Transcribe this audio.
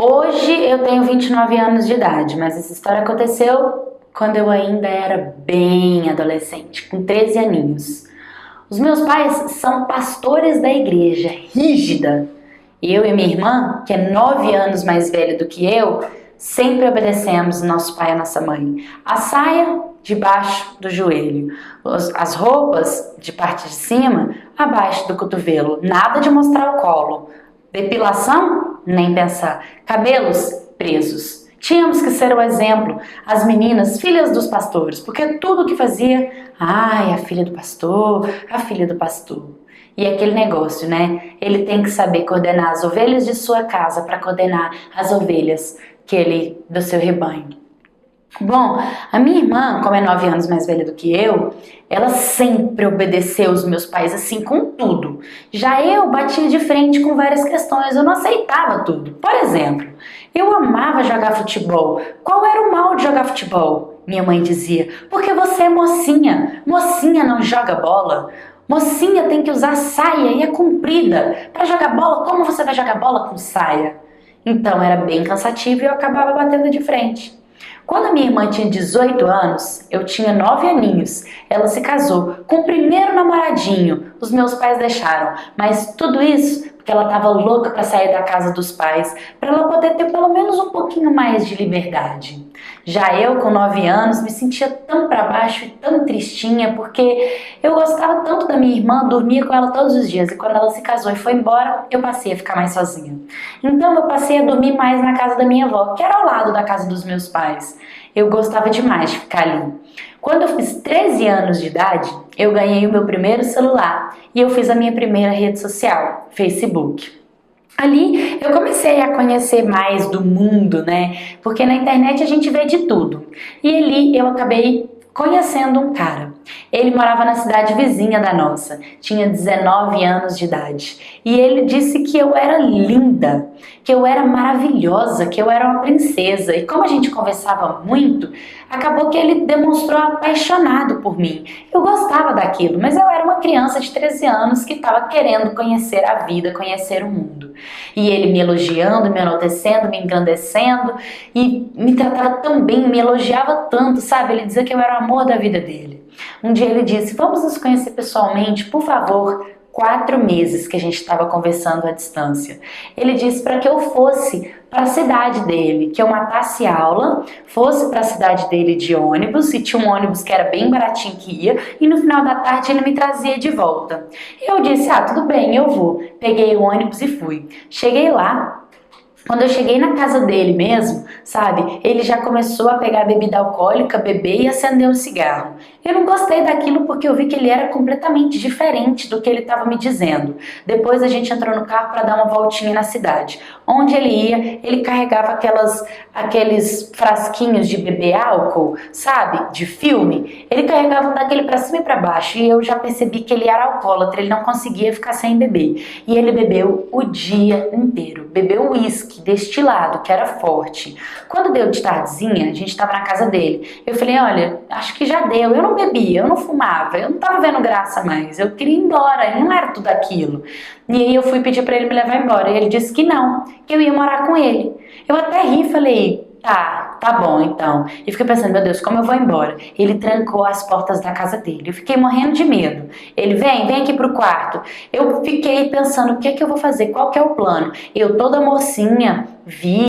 Hoje eu tenho 29 anos de idade, mas essa história aconteceu quando eu ainda era bem adolescente, com 13 aninhos. Os meus pais são pastores da igreja, rígida. Eu e minha irmã, que é 9 anos mais velha do que eu, sempre obedecemos nosso pai e nossa mãe. A saia debaixo do joelho, as roupas de parte de cima abaixo do cotovelo, nada de mostrar o colo. Depilação? Nem pensar. Cabelos? Presos. Tínhamos que ser o exemplo, as meninas, filhas dos pastores, porque tudo que fazia, ai, a filha do pastor, a filha do pastor. E aquele negócio, né? Ele tem que saber coordenar as ovelhas de sua casa para coordenar as ovelhas do seu rebanho. Bom, a minha irmã, como é 9 anos mais velha do que eu, ela sempre obedeceu os meus pais assim com tudo. Já eu batia de frente com várias questões, eu não aceitava tudo. Por exemplo, eu amava jogar futebol. Qual era o mal de jogar futebol? Minha mãe dizia, porque você é mocinha. Mocinha não joga bola. Mocinha tem que usar saia e é comprida. Para jogar bola, como você vai jogar bola com saia? Então era bem cansativo e eu acabava batendo de frente. Quando a minha irmã tinha 18 anos, eu tinha 9 aninhos. Ela se casou com o primeiro namoradinho. Os meus pais deixaram, mas tudo isso porque ela estava louca para sair da casa dos pais, para ela poder ter pelo menos um pouquinho mais de liberdade. Já eu, com 9 anos, me sentia tão para baixo e tão tristinha, porque eu gostava tanto da minha irmã, dormia com ela todos os dias, e quando ela se casou e foi embora, eu passei a ficar mais sozinha. Então eu passei a dormir mais na casa da minha avó, que era ao lado da casa dos meus pais. Eu gostava demais de ficar ali. Quando eu fiz 13 anos de idade, eu ganhei o meu primeiro celular e eu fiz a minha primeira rede social, Facebook. Ali eu comecei a conhecer mais do mundo, né? Porque na internet a gente vê de tudo. E ali eu acabei conhecendo um cara. Ele morava na cidade vizinha da nossa, tinha 19 anos de idade. E ele disse que eu era linda, que eu era maravilhosa, que eu era uma princesa. E como a gente conversava muito, acabou que ele demonstrou apaixonado por mim. Eu gostava daquilo, mas eu era uma criança de 13 anos que estava querendo conhecer a vida, conhecer o mundo. E ele me elogiando, me enaltecendo, me engrandecendo e me tratava tão bem, me elogiava tanto, sabe? Ele dizia que eu era o amor da vida dele. Um dia ele disse, vamos nos conhecer pessoalmente, por favor. 4 meses que a gente estava conversando à distância. Ele disse para que eu fosse para a cidade dele, que eu matasse aula, fosse para a cidade dele de ônibus, e tinha um ônibus que era bem baratinho que ia, e no final da tarde ele me trazia de volta. Eu disse, tudo bem, eu vou. Peguei o ônibus e fui. Cheguei lá. Quando eu cheguei na casa dele mesmo, sabe, ele já começou a pegar bebida alcoólica, beber e acender um cigarro. Eu não gostei daquilo porque eu vi que ele era completamente diferente do que ele estava me dizendo. Depois a gente entrou no carro para dar uma voltinha na cidade. Onde ele ia, ele carregava aqueles frasquinhos de beber álcool, sabe, de filme. Ele carregava um daquele para cima e para baixo e eu já percebi que ele era alcoólatra, ele não conseguia ficar sem beber. E ele bebeu o dia inteiro, bebeu uísque destilado, que era forte. Quando deu de tardezinha, a gente estava na casa dele. Eu falei, olha, acho que já deu. Eu não bebia, eu não fumava, eu não estava vendo graça mais. Eu queria ir embora, não era tudo aquilo. E aí eu fui pedir para ele me levar embora. E ele disse que não, que eu ia morar com ele. Eu até ri e falei, tá bom então. E fiquei pensando, meu Deus, como eu vou embora? Ele trancou as portas da casa dele. Eu fiquei morrendo de medo. Ele, vem aqui pro quarto. Eu fiquei pensando, o que é que eu vou fazer? Qual que é o plano? Eu toda mocinha, vi